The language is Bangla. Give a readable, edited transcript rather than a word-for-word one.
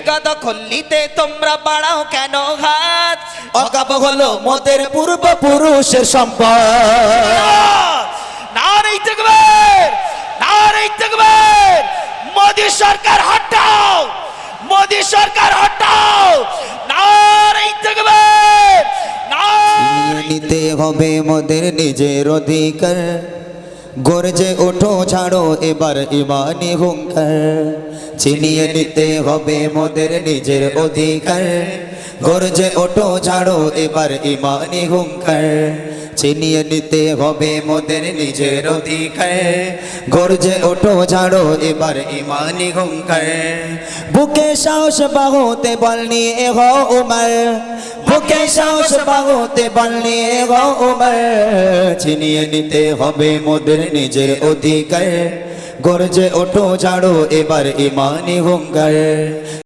জায়গা দখল নিতে তোমরা বাড়াও কেন হাত? অকাপ হলো মোদের পূর্বপুরুষের সম্পদ। নারে তাকবীর, নারে তাকবীর। মোদি সরকার হটাও, মোদি সরকার হটাও। নারে তাকবীর, ছিনিয়ে নিতে হবে মোদের নিজের অধিকার, গর্জে ওঠো ছাড়ো এবার ইমানি হুঙ্কার। ছিনিয়ে নিতে হবে মোদের নিজের অধিকার, গর্জে ওঠো ছাড়ো এবার ইমানি হুঙ্কার। ছিনিয়ে নিতে হবে মোদের নিজের অধিকার, গর্জে ওঠো ছাড়ো এবার ইমানি হুঙ্কার। বুকে সাহস বাহুতে বল নিয়ে হো উমর, বুকে সাহস বাহুতে বল নিয়ে হো উমর। ছিনিয়ে নিতে হবে মোদের নিজের অধিকার, গর্জে ওঠো ছাড়ো এবার ইমানি হুঙ্কার।